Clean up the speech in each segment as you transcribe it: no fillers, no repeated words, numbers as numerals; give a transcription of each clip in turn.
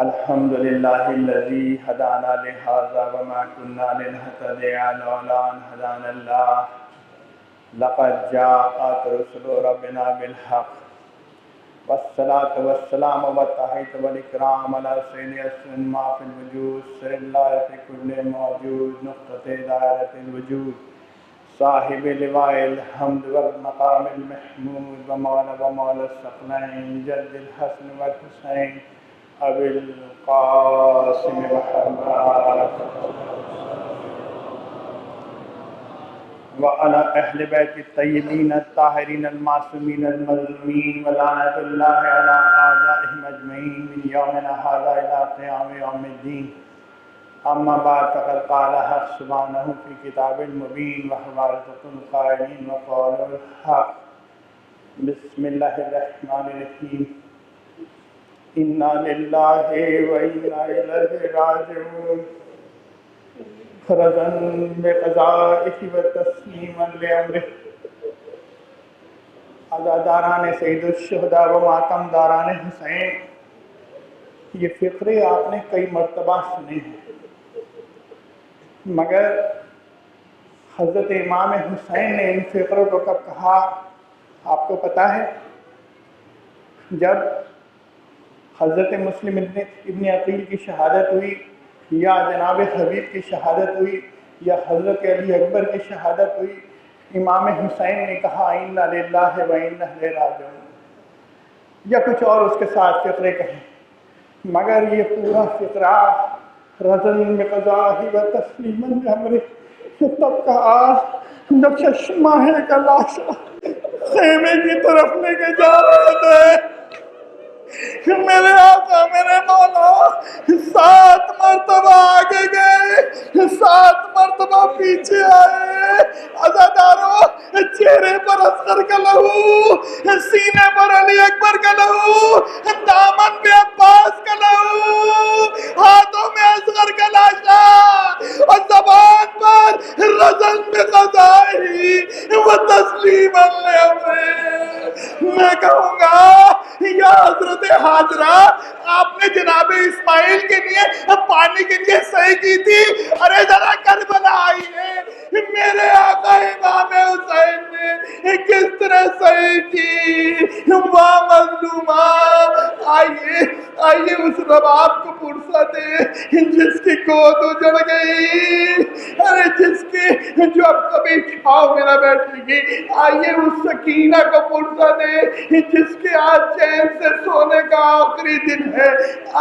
الحمد لله الذي هدانا لهذا وما كنا لنهتدي لولا أن هدانا الله لقد جاءت رسل ربنا بالحق والصلاة والسلام والتحية والإكرام على سيد يسن ما في الوجود سر الله في كل موجود نقطة دائرة الوجود صاحب لواء الحمد والمقام المحمود ومولى الثقلين جد الحسن والحسين أبي القاسم محمد وعلى أهل بيت الطيبين الطاهرين المعصومين المظلومين ولعنة الله على أعدائهم أجمعين من يومنا هذا إلى قيام يوم الدين. أما بعد فقد قال حق سبحانه في كتاب المبين وهو أصدق القائلين وقول الحق. بسم الله الرحمن الرحيم. إنا لله وإنا إليه راجعون. فرضاً بقضائه وتسلیما لأمره. عزاداران سید الشہداء و ماتمداران حسین، یہ فقرے آپ نے کئی مرتبہ سنے ہیں، مگر حضرت امام حسین نے ان فقروں کو کب کہا آپ کو پتہ ہے؟ جب حضرت مسلم ابن عقیل کی شہادت ہوئی، یا جناب حبیب کی شہادت ہوئی، یا حضرت علی اکبر کی شہادت ہوئی، امام حسین نے کہا انا للہ و انا الیہ راجعون، یا کچھ اور اس کے ساتھ فقرے کہیں، مگر یہ پورا فقرہ رضن بقضائہ و تسلیما لامرہ تب کہا جب ششماہ کا لاشا خیمے کی طرف لے کے جا رہے تھے کہ میرے آقا میرے مولا 7 مرتبہ آگے گئے، 7 مرتبہ پیچھے آئے، عزاداروں چہرے پر اصغر کا لہو، سینے پر علی اکبر کا لہو، دامن پہ عباس کا لہو، ہاتھوں میں اصغر کا لاشا اور زبان پر رضن بقضائہ و تسلیما لامرہ. میں کہوں گا یا حضرت حاجرہ آپ نے جناب اسماعیل کے لیے پانی کے لیے صحیح کی تھی، ارے ذرا کربلا آئی ہے میرے آقا امام حسین نے کس طرح صحیح کی. واہ مظلومہ، آئیے اس رباب کو پرسا دے جس کی گود اجڑ گئی، ارے جس کی جو اب کبھی چھاؤ میں نہ بیٹھے گی. آئیے اس سکینہ کو پرسا دے جس کے آج چین سے سونے کا آخری دن ہے.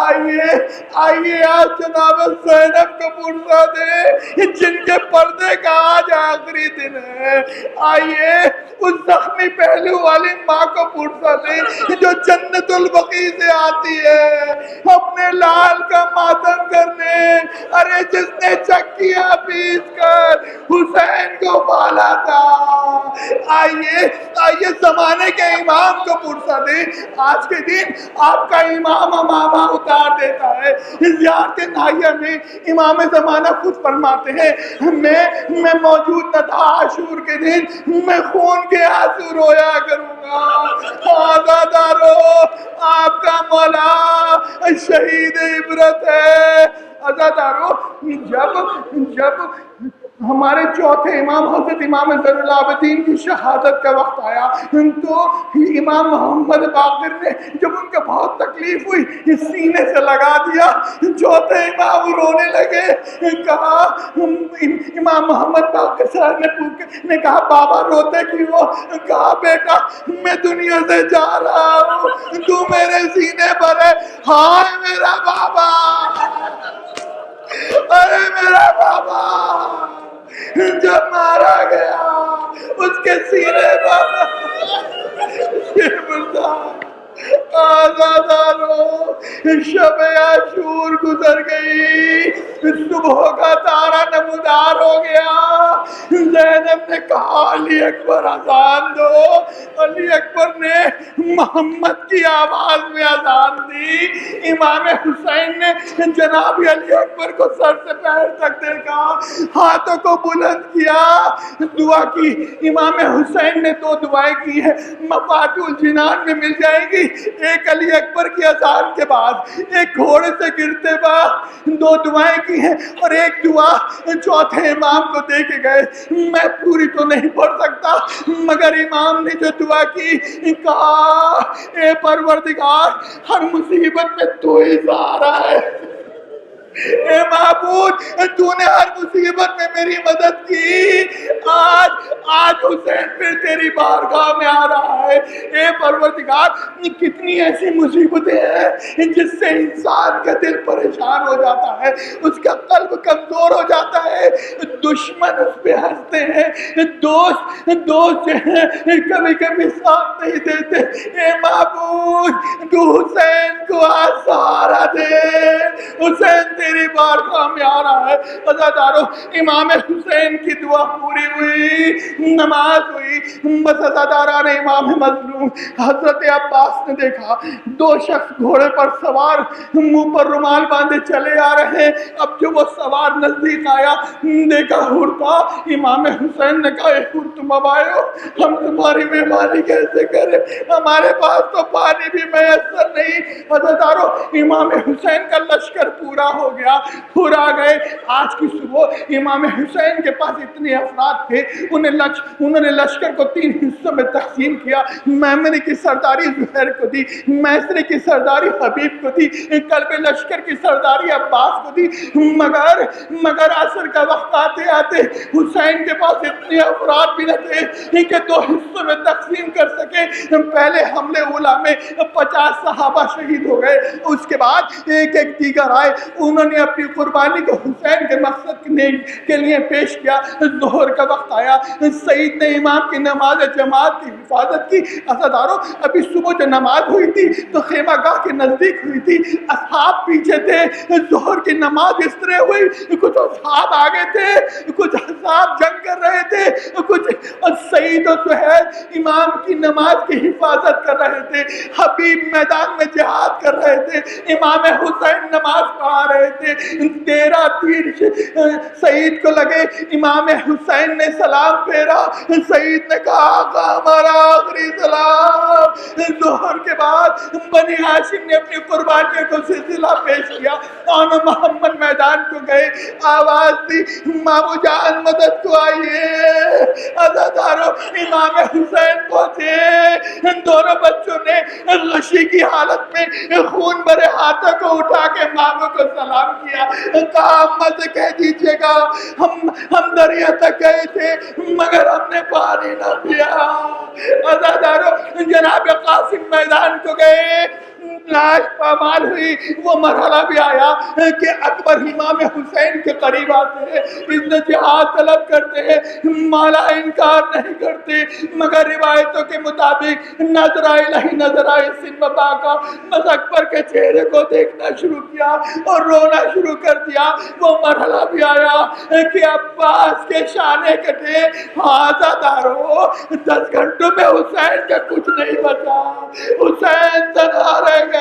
آئیے آج جناب زینب کو پرسا دے جن کے پردے کا آج آخری دن ہے. آئیے اس زخمی پہلو والی ماں کو پرسا دے جو جنت البقیع سے آتی ہے اپنے لال کا ماتم کرنے، ارے جس نے چکیاں پیس کر حسین کو پالا تھا. آئیے زمانے کے امام کو پرسا دے. آج کے دن آپ کا امام امامہ اتار دیتا ہے. زیارت ناحیہ میں امام زمانہ خود فرماتے ہیں میں موجود نہ تھا عاشور کے دن، میں خون کے آنسو رویا کروں گا. عزادارو آپ کا مولا شہید عبرت ہے. عزادارو جب ہمارے چوتھے امام حضرت امام زین العابدین کی شہادت کا وقت آیا تو امام محمد باقر نے جب ان کو بہت تکلیف ہوئی سینے سے لگا دیا. چوتھے امام رونے لگے. کہا امام محمد باقر صاحب نے کہا بابا روتے کیوں؟ کہا بیٹا میں دنیا سے جا رہا ہوں، تو میرے سینے پر ہے. ہائے میرا بابا، ارے میرا بابا جب مارا گیا اس کے سینے پر یہ بردار. آزادارو شب عاشور گزر گئی، صبح کا تارا نمودار ہو گیا۔ زینب نے کہا علی اکبر اذان دو۔ علی اکبر نے محمد کی آواز میں اذان دی۔ امام حسین نے جناب علی اکبر کو سر سے پیر تک دیکھا، ہاتھوں کو بلند کیا، دعا کی۔ امام حسین نے دو دعائیں کی ہیں، مفاتیح الجنان میں مل جائے گی۔ ایک علی اکبر کی اذان کے بعد ایک گھوڑے سے گرتے بعد دو دعائیں کی ہیں، اور ایک دعا چوتھے امام کو دے کے گئے۔ میں پوری تو نہیں پڑھ سکتا، مگر امام نے جو دعا کی، کہا اے پروردگار ہر مصیبت میں تو ہی سہارا ہے، اے معبود تو نے ہر مصیبت میں میری مدد کی، آج حسین پھر تیری بارگاہ میں آ رہا ہے۔ اے پروردگار کتنی ایسی مصیبتیں ہیں جس سے انسان کا دل پریشان ہو جاتا ہے، اس کا قلب کمزور ہو جاتا ہے، دشمن اس پہ ہنستے ہیں، دوست جو ہیں کبھی کبھی ساتھ نہیں دیتے۔ اے معبود تو حسین کو آج سہارا دے، حسین تیری بارگاہ میں آ رہا ہے۔ عزادارو امام حسین کی دعا پوری ہوئی، نماز ہوئی، بس عزاداران امام مظلوم حضرت عباس نے دیکھا دو شخص گھوڑے پر سوار منہ پر رومال باندھے چلے آ رہے ہیں۔ اب جو وہ سوار نزدیک آیا دیکھا حور تھا۔ امام حسین نے کہا اے حور تم اب آئے ہو، ہم تمہاری مہمانی کیسے کریں، ہمارے پاس تو پانی بھی میسر نہیں۔ عزادارو امام حسین کا لشکر پورا ہو گیا، حور آ گئے۔ آج کی صبح امام حسین کے پاس اتنے افراد تھے، انہوں نے لشکر کو 3 حصوں میں تقسیم کیا۔ میمنی کی سرداری زہیر کو دی، میسرے کی سرداری حبیب کو دی، قلب لشکر کی سرداری عباس کو دی، مگر عصر کا وقت آتے آتے حسین کے پاس اتنے افراد بھی نہ تھے کہ 2 حصوں میں تقسیم کر سکے۔ پہلے حملے اولا میں 50 صحابہ شہید ہو گئے، اس کے بعد ایک دیگر آئے، انہوں نے اپنی قربانی کو حسین کے مقصد کے لیے پیش کیا۔ ظہر کا وقت آیا، سعید نے امام کی نماز جماعت کی حفاظت کی۔ عزادارو ابھی صبح جو نماز ہوئی تھی تو خیمہ گاہ کے نزدیک ہوئی تھی، اصحاب پیچھے تھے، ظہر کی نماز اس طرح ہوئی، کچھ اصحاب آگے تھے، کچھ اصحاب جنگ کر رہے تھے، کچھ سعید و سہیل امام کی نماز کی حفاظت کر رہے تھے، حبیب میدان میں جہاد کر رہے تھے، امام حسین نماز پڑھا رہے تھے۔ 13 تیر سعید کو لگے، امام حسین نے سلام پھیرا، سعید نے کہا آقا ہمارا آخری سلام۔ ظہر کے بعد بنی ہاشم نے اپنی قربانیوں کو سلسلہ پیش کیا، آن محمد میدان کو گئے، آواز دی مامو جان مدد کو آئیے۔ عزادارو امام حسین پہنچے، دونوں بچوں نے غشی کی حالت میں خون بھرے ہاتھوں کو اٹھا کے ماموں کو سلام کیا، کہا اماں سے کہہ دیجئے گا ہم دریا تک گئے تھے مگر ہم نے پانی نہ پیا۔ عزادارو جناب قاسم میدان کو گئے، لاش پامال ہوئی، وہ مرحلہ بھی آیا کہ اکبر امام حسین کے قریب آتے ہیں، اذن جہاد طلب کرتے ہیں، مولا انکار نہیں کرتے، مگر روایتوں کے مطابق نظر آئے سن وبا کا، بس اکبر کے چہرے کو دیکھنا شروع کیا اور رونا شروع کر دیا۔ وہ مرحلہ بھی آیا کہ عباس کے شانے کٹے، عزادارو 10 گھنٹوں میں حسین کا کچھ نہیں بچا، حسین تنہا رہ گئے۔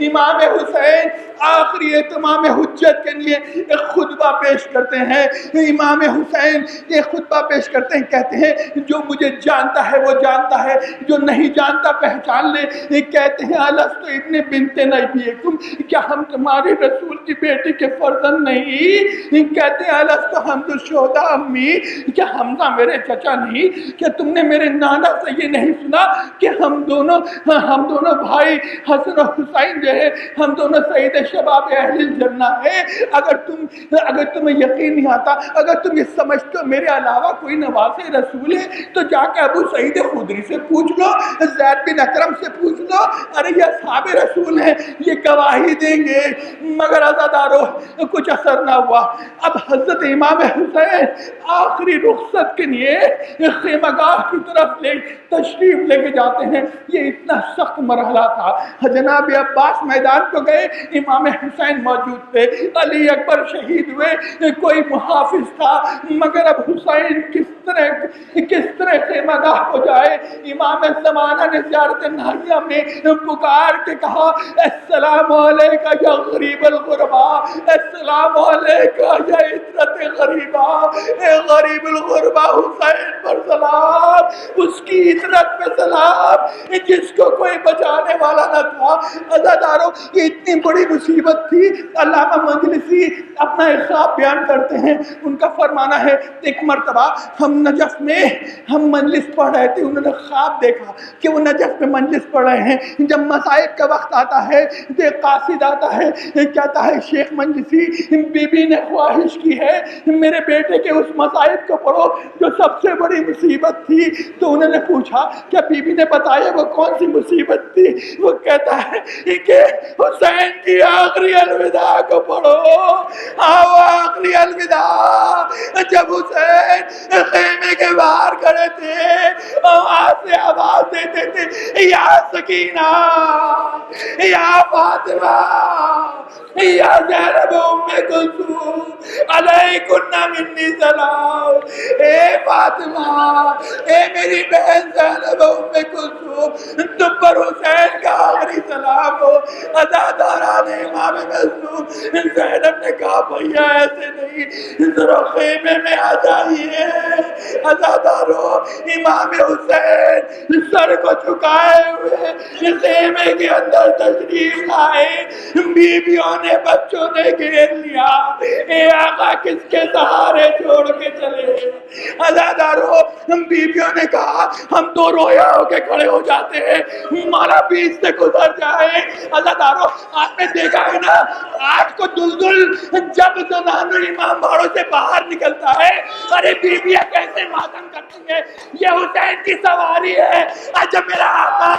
امام حسین آخری اتمام حجت کے لیے ایک خطبہ پیش کرتے ہیں۔ امام حسین ایک خطبہ پیش کرتے ہیں، کہتے ہیں جو مجھے جانتا ہے وہ جانتا ہے، جو نہیں جانتا پہچان لے۔ کہتے ہیں الستو ابن بنت نبیکم، کیا ہم تمہارے رسول کی بیٹی کے فرزند نہیں؟ کہتے ہیں الستو حمد الشہداء امی، کیا حمزہ میرے چچا نہیں؟ کیا تم نے میرے نانا سے یہ نہیں سنا کہ ہم دونوں بھائی حسن و حسین جو ہے ہم دونوں سید شباب اہل الجنہ ہیں؟ اگر تمہیں یقین نہیں آتا، اگر تم یہ سمجھتے ہو میرے علاوہ کوئی نواز رسول ہے تو جا کے ابو سعید خدری سے پوچھ لو، زید بن اکرم سے پوچھ لو، ارے یہ اصحاب رسول ہیں، یہ گواہی دیں گے۔ مگر عزادارو کچھ اثر نہ ہوا۔ اب حضرت امام حسین آخری رخصت کے لیے خیمہ گاہ کی طرف تشریف لے کے جاتے ہیں۔ یہ اتنا سخت مرحلہ تھا، جناب عباس میدان کو گئے، امام امام حسین موجود تھے، علی اکبر شہید ہوئے، کوئی محافظ تھا، مگر اب حسین کس طرح خیمہ گاہ کو جائے؟ امام زمانہ نے زیارت نہیہ میں پکار کے کہا السلام علیکہ یا غریب الغربا، السلام علیکہ یا عطرت غریبا، اے غریب الغربا حسین پر سلام، اس کی عطرت پہ سلام جس کو کوئی بچانے والا نہ تھا۔ عزادارو یہ اتنی بڑی مصیبت تھی۔ علامہ مجلسی اپنا ایک خواب بیان کرتے ہیں، ان کا فرمانا ہے ایک مرتبہ ہم نجف میں ہم مجلس پڑھ رہے تھے، انہوں نے خواب دیکھا کہ وہ نجف میں مجلس پڑھ رہے ہیں، جب مصائب کا وقت آتا ہے تو ایک قاصد آتا ہے، کہتا ہے شیخ مجلسی بی بی نے خواہش کی ہے میرے بیٹے کے اس مصائب کو پڑھو جو سب سے بڑی مصیبت تھی۔ تو انہوں نے پوچھا کیا بی بی نے بتایا وہ کون سی مصیبت تھی؟ وہ کہتا ہے کہ حسین کی آخری الوداع کو پڑھو۔ آؤ آخری الوداع، جب حسین خیمے کے باہر کھڑے تھے آواز سے آواز دیتے تھے یا سکینہ، یا فاطمہ، یا زینب ام کلثوم علیکن منی سلام، اے فاطمہ، اے میری بہن زینب ام کلثوم، تم پر حسین کا آخری سلام ہو۔ عزاداران امام مظلوم، زینب نے کہا بھیا ایسے نہیں، ذرا خیمے میں آ جائیے۔ عزادارو امام حسین سر کو جھکائے ہوئے خیمے کے اندر تشریف لائے، بیویوں نے بچوں نے گھیر لیا، اے آقا کس کے سہارے چھوڑ کے چلے؟ عزادارو بیویوں نے کہا ہم تو رویا ہو کے کھڑے ہو جاتے ہیں، مولا بیچ سے گزر جائے۔ عزادارو آپ نے دیکھا ہے نا آج کو دلدل جب زنان امام باڑوں سے باہر نکلتا ہے، ارے بیویاں کیسے ماتم کرتی ہیں، یہ حسین کی سواری ہے۔ جب میرا آقا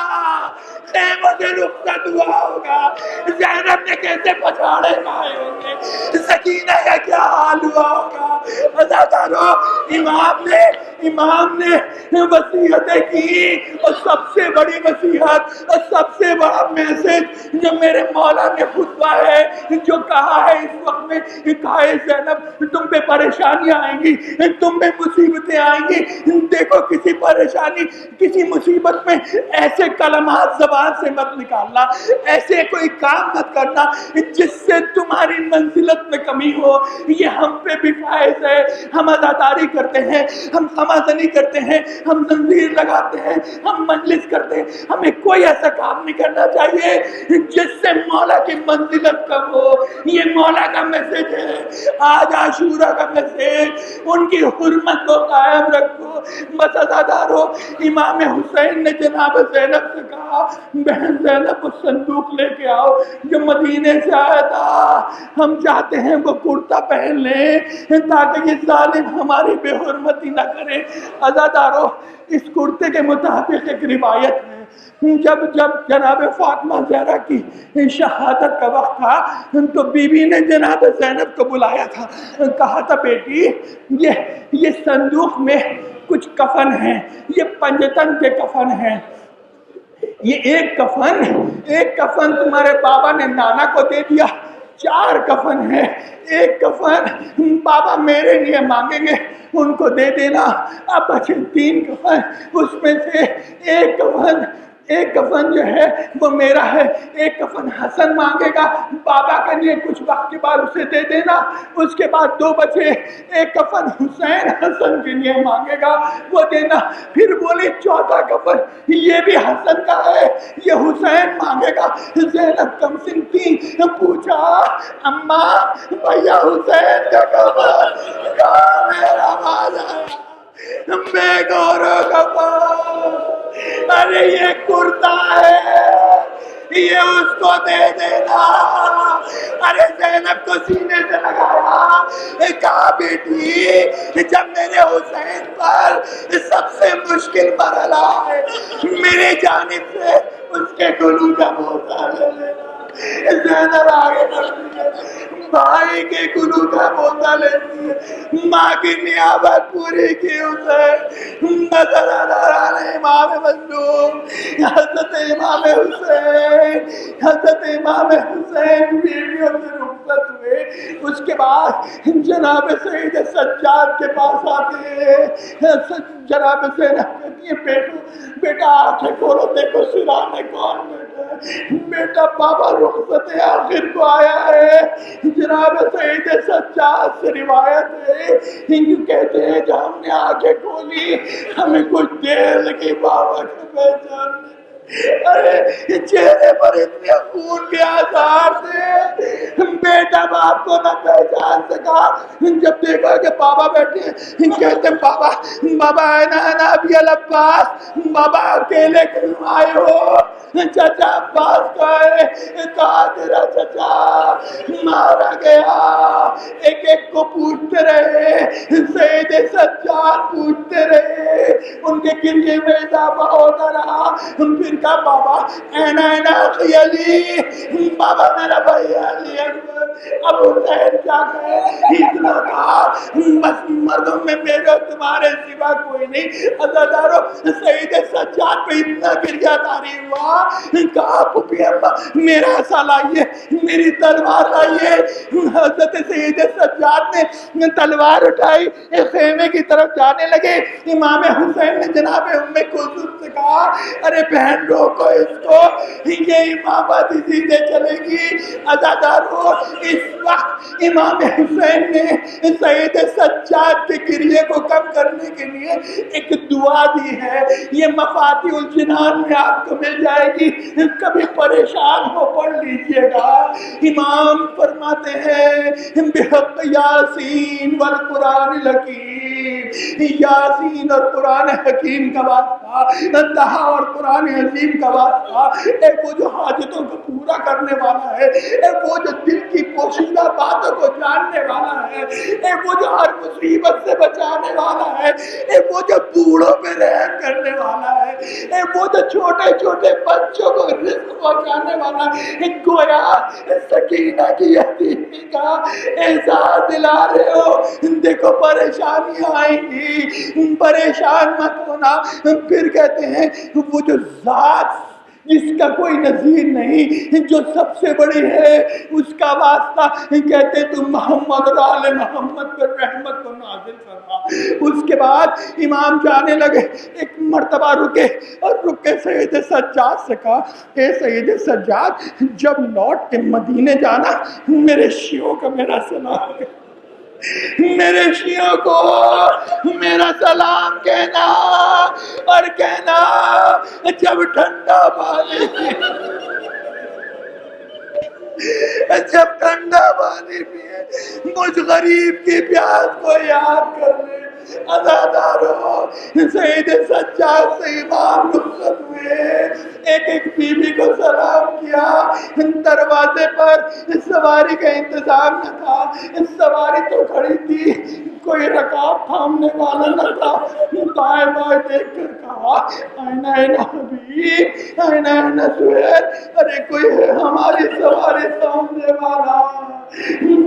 خیموں سے رخصت ہوا ہوگا زینب نے کیسے پچھاڑے کھائے ہوں گے، سکینہ کا کیا حال ہوا ہوگا۔ عزادارو امام نے وصیتیں کی، اور سب سے بڑی وصیت اور سب سے بڑا میسج جو میرے مولا نے خطبہ ہے جو کہا ہے اس وقت میں، کہا ہے زینب تم پہ پریشانیاں آئیں گی، تم پہ مصیبتیں آئیں گی، دیکھو کسی پریشانی کسی مصیبت میں ایسے کلمات زبان سے مت نکالنا، ایسے کوئی کام مت کرنا جس سے تمہاری منزلت میں کمی ہو۔ یہ ہم پہ بھی فائز ہے، ہم عزاداری کرتے ہیں، ہم خمازنی کرتے ہیں، ہم زنجیر لگاتے ہیں، ہم مجلس کرتے ہیں، ہمیں کوئی ایسا کام نہیں کرنا چاہیے جس سے مولا کی منزلت کم ہو۔ یہ مولا کا میسج ہے، آج عاشورہ کا میسج، ان کی حرمت کو قائم رکھو۔ بس عزادارو امام حسین نے جناب زینب سے کہا بہن زینب اس صندوق لے کے آؤ جو مدینے سے آیا تھا، ہم چاہتے ہیں وہ کرتا پہن لیں تاکہ یہ ظالم ہماری بے حرمتی نہ کرے۔ عزادارو اس کرتے کے مطابق ایک روایت ہے جب جناب فاطمہ زہرا کی شہادت کا وقت تھا تو بی بی نے جناب زینب کو بلایا تھا، کہا تھا بیٹی یہ صندوق میں کچھ کفن ہیں، یہ پنجتن کے کفن ہیں، یہ ایک کفن تمہارے بابا نے نانا کو دے دیا، 4 کفن ہے، ایک کفن بابا میرے لیے مانگیں گے ان کو دے دینا، اب بچے 3 کفن، اس میں سے ایک کفن جو ہے وہ میرا ہے، ایک کفن حسن مانگے گا بابا کے لیے کچھ وقت کے بعد اسے دے دینا، اس کے بعد 2 بچے، ایک کفن حسین حسن کے لیے مانگے گا وہ دینا، پھر بولی 4تھا کفن یہ بھی حسن کا ہے یہ حسین مانگے گا۔ زینب کمسن تھی، پوچھا اماں بھیا حسین کا کفن کہاں میرا مال آیا؟ بے گورو کفن، ارے یہ کرتا ہے یہ اس کو دے دینا۔ ارے زینب کو سینے سے لگایا، کہا بیٹی جب میرے حسین پر سب سے مشکل مرحلہ ہے میرے جانب سے اس کے گلو کا موقع لے لینا۔ زینب آگے بڑھتی ہے، بھائی کے گلو کا بوتا لیتی ہے، ماں کی نیابت پوری کی اسے امام مظلوم حضرت امام حسین، حضرت امام حسین بیویوں سے رخصت ہوئے۔ اس کے بعد جناب سید سجاد کے پاس آتے ہیں، جناب سید کہتی ہے بیٹا آنکھیں کھولو دیکھو سرانے کون بیٹا ہے؟ بیٹا بابا رخصت آخر کو آیا ہے۔ جناب سید سجاد سے روایت ہے، کہتے ہیں جب ہم نے آنکھیں کھولی ہمیں کچھ دیر لگی بابا کو پہچاننے، ارے چہرے پر اتنے خون کے آثار تھے، بیٹا باپ کو نہ پہچان سکا۔ جب دیکھا کہ بابا بیٹھے ہیں، کہتے ہیں بابا بابا اینا ابی العباس، بابا اکیلے کیوں آئے ہو؟ چچا عباس کا ہے، کہا تیرا چچا مارا گیا۔ ایک ایک کو پوچھتے رہے، سید سجاد پوچھتے رہے، ان کے گریے میں اضافہ ہوتا رہا۔ پھر کہا بابا اینا اخی علی، بابا میرا بھائی علی اکبر۔ اب حسین کیا کہے، اتنا کہا بس مردوں میں میرے تمہارے سوا کوئی نہیں۔ عزادارو سید سجاد پہ اتنا گریہ تاری ہوا، کہا پھوپھی اماں میرا سا لائیے، میری تلوار لائیے۔ حضرت سید سجاد نے تلوار اٹھائی، خیمے کی طرف جانے لگے۔ امام حسین نے جناب ام کلثوم سے کہا ارے بہن روکو اس کو، یہ امامت اسی سے چلے گی۔ عزادارو اس وقت امام حسین نے سید سجاد کے گریے کو کم کرنے کے لیے ایک دعا دی ہے، یہ مفاتیح الجنان میں آپ کو مل جائے گی، کبھی پریشان ہو پڑھ لیجئے گا۔ امام فرماتے ہیں بحق یاسین والقرآن الحکیم، یاسین اور قرآن حکیم کا واسطہ، تہا اور قرآن عظیم کا واسطہ، ایک وہ جو حاجتوں کو پورا کرنے والا ہے، ایک وہ جو دل کی پوشیدہ باتوں کو جاننے والا ہے، ایک وہ جو ہر مصیبت سے بچانے والا ہے، ایک وہ جو بوڑھوں پہ رحم کرنے والا ہے، ایک وہ جو چھوٹے چھوٹے بچوں کو رزق پہنچانے والا ہے۔ گویا سکینہ کی یتیمی کا احساس دلا رہے ہو، دیکھو پریشانی آئیں گی، پریشان مت ہونا۔ پھر کہتے ہیں وہ جو ذات جس کا کوئی نظیر نہیں، جو سب سے بڑی ہے، اس کا واسطہ کہتے تو محمد اور آل محمد پر رحمت کو نازل فرما۔ اس کے بعد امام جانے لگے، ایک مرتبہ رکے اور رک کے سید سجاد سے کہا اے سید سجاد جب لوٹ کے مدینے جانا میرے شیعوں کا میرا سلام ہے، میرے شیعوں کو میرا سلام کہنا، اور کہنا جب ٹھنڈا پانی جب ٹھنڈا پانی پیے مجھ غریب کی پیاس کو یاد کر لے۔ عزادارو سید سجاد سے امام رخصت ہوئے، ایک ایک بی بی کو سلام کیا۔ دروازے پر سواری کا انتظام نہ تھا، سواری تو کھڑی تھی، کوئی رکاب تھامنے والا نہ تھا۔ دائیں بائیں دیکھ کر کہا اینا اینا حبیب، اینا اینا سہیل، ارے کوئی ہے ہماری سواری تھامنے والا؟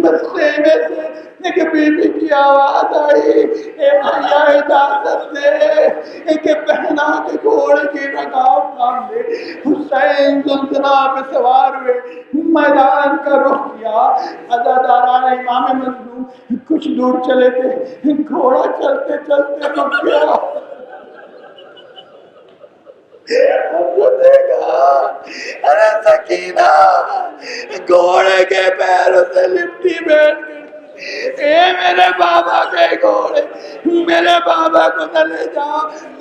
بس خیمے سے ایک بی بی کی آواز آئی اے بھیا اجازت دے کہ بہنا کے گھوڑے کی رکاب تھام دے۔ حسین زلزلہ پہ سوار ہوئے، میدان کا رخ کیا۔ عزاداران امام مظلوم کچھ دور چلے تھے، گھوڑا چلتے چلتے رک گیا۔ ہم کو دیکھا ارے سکینہ گھوڑے کے پیروں سے لپٹی بیٹھ گئی، اے میرے بابا کے گھوڑے، میرے بابا کو نہ لے جا۔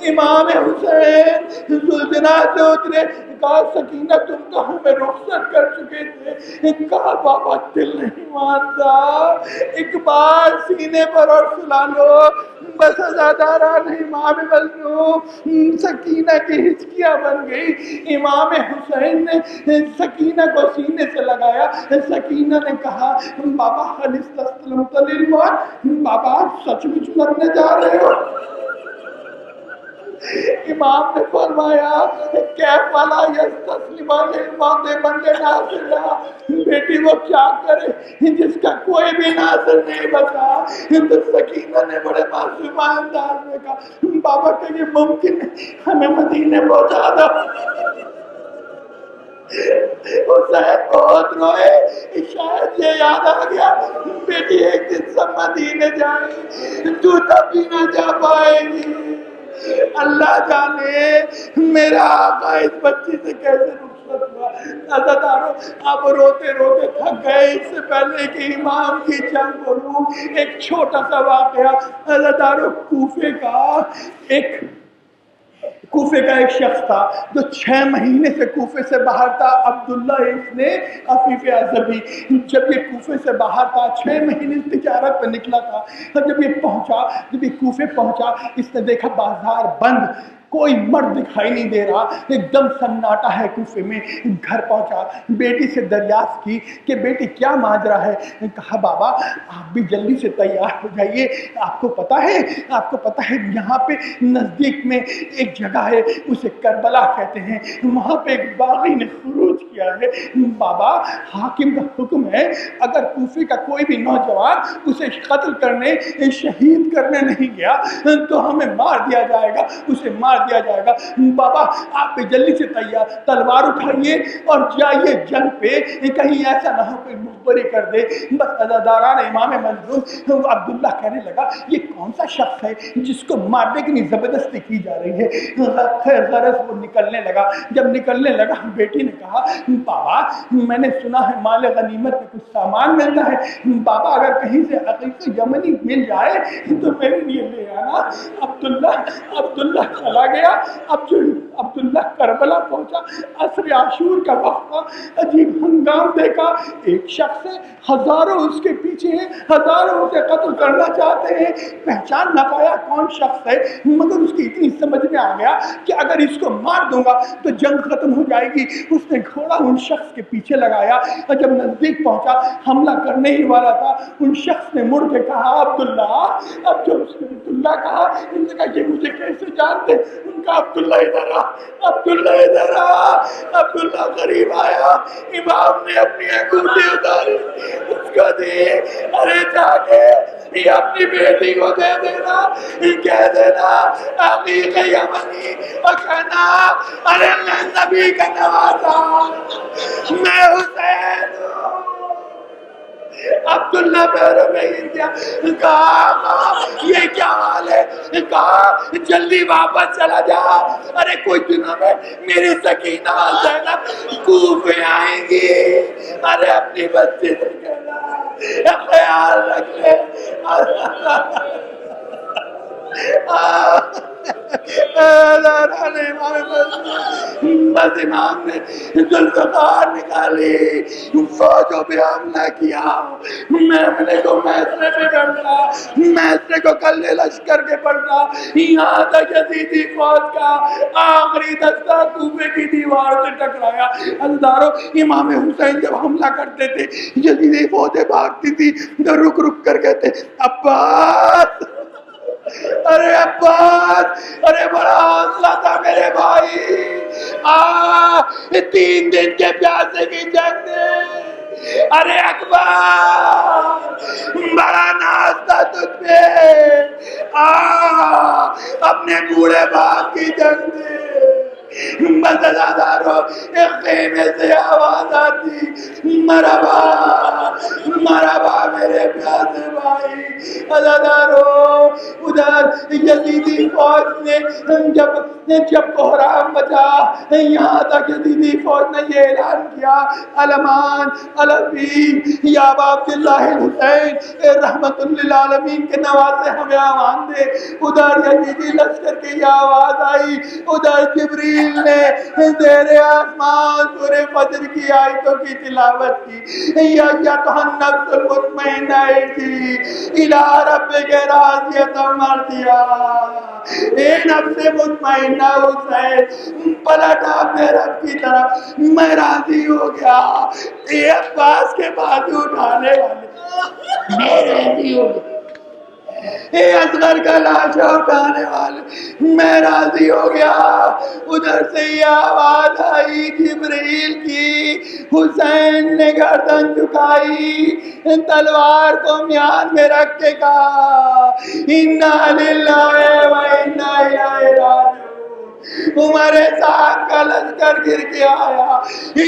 امام حسین زلزلہ سے اترے، کہا سکینہ تم تو ہمیں رخصت کر چکے تھے۔ کہا بابا دل نہیں مانتا، ایک بار سینے پر اور سلا لو۔ بس عزاداران امام مظلوم سکینہ کی ہچکیاں بن گئی۔ امام حسین نے سکینہ کو سینے سے لگایا، سکینہ نے کہا بابا حل استسلمت للموت، بابا آپ سچ مچ مرنے جا رہے ہو؟ امام نے فرمایا کیف لا یستسلم للموت بندے ناصر، بیٹی وہ کیا کرے جس کا کوئی بھی ناصر نہیں بچا۔ تو سکینہ نے بڑے معصومانہ انداز میں کہا بابا کہ یہ ممکن ہے، ہمیں مدینے پہنچا دو۔ حسین بہت روئے، شاید یہ یاد آ گیا بیٹی ایک دن سب مدینے جائیں گی، تو تب بھی نہ جا پائے گی۔ اللہ جانے میرا آقا اس بچی سے کیسے رخصت ہوا۔ عزادارو اب روتے روتے تھک گئے، اس سے پہلے کہ امام کی جنگ بولوں ایک چھوٹا سا واقعہ۔ عزادارو کوفے کا ایک شخص تھا جو 6 مہینے سے کوفے سے باہر تھا، عبداللہ ابن عفیف ازبی۔ جب یہ کوفے سے باہر تھا، 6 مہینے تجارت پہ نکلا تھا، اور جب یہ کوفے پہنچا، اس نے دیکھا بازار بند، کوئی مرد دکھائی نہیں دے رہا، ایک دم سناٹا ہے کوفے میں۔ گھر پہنچا، بیٹی سے دریافت کی کہ بیٹی کیا ماجرا ہے؟ کہا بابا آپ بھی جلدی سے تیار ہو جائیے، آپ کو پتہ ہے یہاں پہ نزدیک میں ایک جگہ ہے، اسے کربلا کہتے ہیں، وہاں پہ ایک باغی نے خروج کیا ہے۔ بابا حاکم کا حکم ہے اگر کوفے کا کوئی بھی نوجوان اسے قتل کرنے، شہید کرنے نہیں گیا تو ہمیں مار دیا جائے گا، اسے مار دیا جائے گا۔ بابا آپ بھی جلدی سے تیار، تلوار اٹھائیے اور جائیے جنگ پہ، کہیں ایسا نہ ہو کوئی مخبری کر دے۔ بس عزاداران امام منظور عبداللہ کہنے لگا یہ کون سا شخص ہے جس کو مارنے کی زبردستی کی جا رہی ہے؟ خیر غرض وہ نکلنے لگا، جب نکلنے لگا بیٹی نے کہا بابا میں نے سنا ہے مال غنیمت میں کچھ سامان ملتا ہے، بابا اگر کہیں سے عقیق یمنی مل جائے تو میرے لیے لے آنا۔ عبداللہ چلا گیا۔ اب جو عبداللہ کربلا پہنچا، عصر عاشور کا وقت تھا، عجیب ہنگام دیکھا، ایک شخص ہے، ہزاروں اس کے پیچھے ہیں، ہزاروں اسے قتل کرنا چاہتے ہیں، پہچان نہ پایا کون شخص ہے، مگر اس کی اتنی سمجھ میں آ گیا کہ اگر اس کو مار دوں گا تو جنگ ختم ہو جائے گی۔ اس نے گھوڑا ان شخص کے پیچھے لگایا اور جب نزدیک پہنچا حملہ کرنے ہی والا تھا، ان شخص نے مڑ کے کہا عبداللہ۔ اب جب اس نے عبداللہ کہا، ان نے کہا یہ مجھے کیسے جانتے؟ ان کا عبداللہ ادھر آ، عبداللہ ادھر آ۔ عبداللہ قریب آیا، امام نے اپنی انگوٹھی اتاری، اس کو دی، ارے جا کے یہ اپنی بیٹی کو دے دینا، کہہ دینا عقیق یمنی، اور کہنا ارے میں نبی کا نوازا، میں حسین ہوں۔ عبداللہ پیروں میں گر گیا، کہا یہ کیا حال ہے؟ کہا جلدی واپس چلا جا، ارے کچھ دنوں میں میری سکینہ زینب کوفے آئیں گی، ارے اپنی بچی سے کہنا خیال رکھ لے۔ بس امام نے ذوالفقار نکالی، فوجوں پہ حملہ کیا، میمنے کو میسرے پہ ڈنڈا، میسرے کو کلے لشکر کے پلٹا، یہاں تک یزیدی فوج کا آخری دستہ کوفے کی دیوار سے ٹکرایا۔ عزیزارو امام حسین جب حملہ کرتے تھے یزیدی فوجیں بھاگتی تھی تو رک رک کر کہتے عباس، ارے عباس، ارے بڑا حوصلہ تھا میرے بھائی، 3 دن کے پیاسے کی جنگ دے، ارے اکبر بڑا ناز تھا تجھ پہ، اپنے بوڑھے باپ کی جنگ دے۔ مزدارو ایک خیمے سے آواز آتی مرحبا مرحبا میرے پیاسے بھائی۔ مزدارو ادھر یزیدی فوج نے جب کوہرام بچا، یہاں تک یزیدی فوج نے یہ اعلان کیا علمان علوی یا عبداللہ الحسین رحمت للعالمین کے نواسے ہمیں آوان دے۔ ادھر یزیدی لشکر کی یہ آواز آئی، ادھر جبریل نے زیر آسمان سورہ فجر کی آیتوں کی تلاوت کی، یا النفس المطمئنہ ارجعی الی ربک راضیۃ مرضیہ، اے نفس مطمئنہ حسین پلٹ اپنے رب کی طرف، میں راضی ہو گیا، یہ عباس کے بازو اٹھانے والے میں راضی ہو گیا۔ اصغر کا لاشا اٹھانے والے میں راضی ہو گیا. ادھر سے یہ آواز آئی جبریل کی، حسین نے گردن جھکائی، تلوار کو میان میں رکھ کے کہا انا للہ و انا الیہ راجعون. عمر سعد کا لشکر گر کے آیا،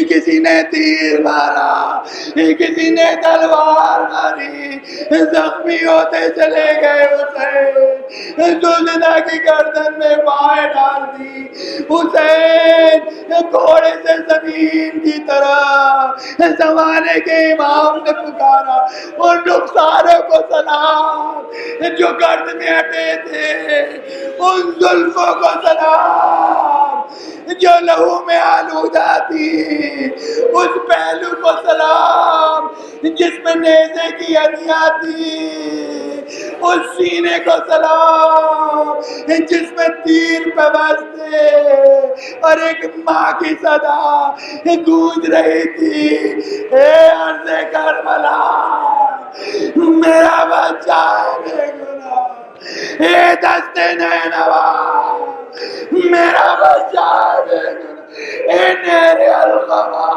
کسی نے تیر مارا، کسی نے تلوار ماری، زخمی ہوتے چلے گئے. حسین زلزلہ کی گردن میں بائیں ڈال دی. حسین گھوڑے سے زمین کی طرح زمانے کے امام نے پکارا، ان رخساروں کو سلام جو گرد میں ہٹے تھے، ان زلفوں کو سلام جو لہو میں آلودہ تھی، اس پہلو کو سلام جس میں نیزے کی ہڈیاں تھی، اس سینے کو سلام جس میں تیر پہ بستے اور ایک ماں کی صدا گونج رہی تھی. اے عرض کربلا میرا بچہ بے گناہ، اے دست نینوا میرا بچہ بے گناہ، اے نیر القما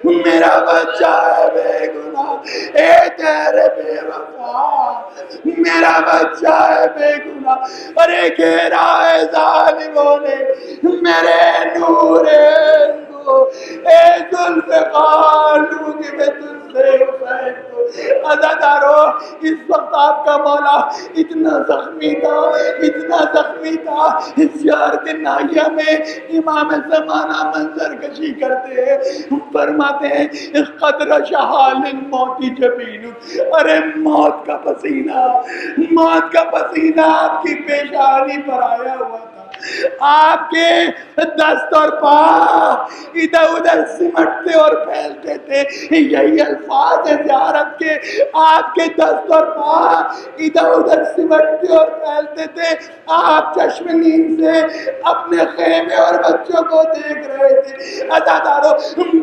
میرا بچہ بے گناہ، اے تیرے بے وفا میرا بچہ بے گناہ. ارے گھیرا ہے ظالموں نے میرے نور کو، اے ذوالفقار لوں گی میں تجھ سے حسین کو. عزادارو اس وقت آپ کا مولا اتنا زخمی تھا، اتنا زخمی تھا، اس شہر کے ناحیہ میں امام زمانہ منظر کشی کرتے ہیں، فرماتے ہیں قدر شحال الموت جبین. ارے موت کا پسینہ، موت کا پسینہ آپ کی پیشانی پر آیا ہوا تھا. آپ کے دست اور پاؤں ادھر ادھر سمٹتے اور پھیلتے تھے. یہی الفاظ زیارت کے، آپ کے دست اور پاؤں ادھر ادھر سمٹتے اور پھیلتے تھے. آپ چشم نیند سے اپنے خیمے اور بچوں کو دیکھ رہے تھے. عزادارو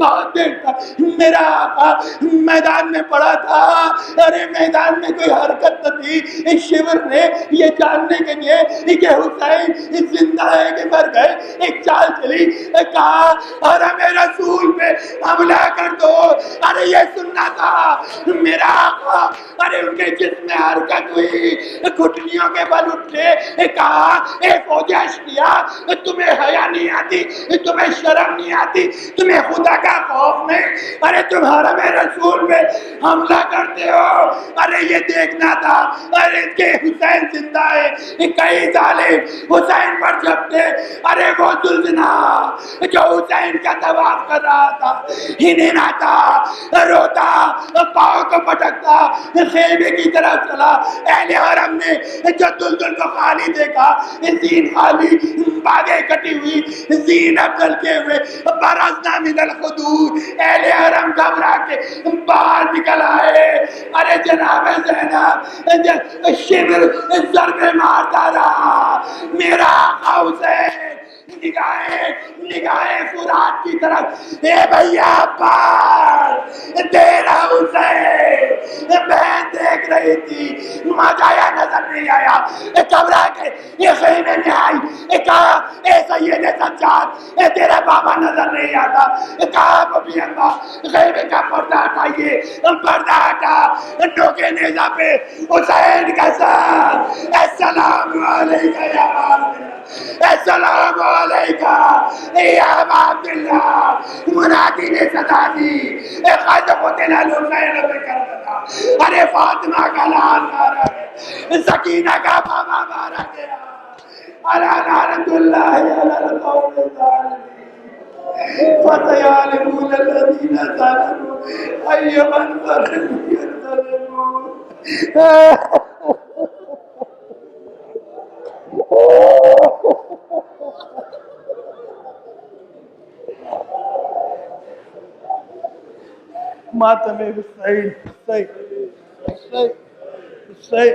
بہت دیر تک میرا آقا میدان میں پڑا تھا. ارے میدان میں کوئی حرکت نہ تھی. شیور نے یہ جاننے کے لیے کہ حسین زندہ ہے کہ مر گئے ایک چال چلی، کہا حرم رسول پہ حملہ کر دو. ارے یہ سننا تھا میرا آقا، ارے ان کے جسم میں حرکت ہوئی، گھٹنیوں کے بل اٹھے، کہا اے فوج اشقیا تمہیں حیا نہیں آتی، تمہیں شرم نہیں آتی، تمہیں خدا کا خوف نہیں، ارے تم حرم رسول پہ حملہ کرتے ہو. ارے یہ دیکھنا تھا ارے کہ حسین زندہ ہے. کئی ظالم حسین پر جھپتے. ارے وہ زلزلہ جو حسین کا طواف کر رہا تھا، ہنین آتا، روتا، پاؤں کو پٹکتا، خیمے کی طرف چلا. اہل حرم نے جو دلدل کو خالی دیکھا، زین خالی، باگیں کٹی ہوئی، زینب ڈلتے ہوئے، برزنا من الخدود. اہل حرم گھبرا کے باہر نکل آئے. ارے جناب زینب شبر ضربے مارتا رہا. میرا آقا حسین نگاہیں فرات کی طرف، اے بھیا عباس تیرا حسین بہن دیکھ رہی تھی، ماجایا نظر نہیں آیا. گھبرا کے یہ خیمے میں آئی، کہا اے سید سجاد تیرا بابا نظر نہیں آتا. کہا ابھی اللہ خیمے کا پردہ ہٹائیے. پردہ ہٹا، ٹوکے نیزہ پہ حسین کا سر. السلام علیکہ یا عبداللہ، السلام علیکہ یا عبداللہ. منادی نے صدا دی، قد قتل الحسین بکربلا. ارے فاطمہ کا لال مارا گیا، سکینہ کا بابا مارا گیا. علی لعنت اللہ علی القوم الظالمین. فسيعلمون الذين ظلموا أي منظر ينقلبون. ماتم حسین حسین حسین حسین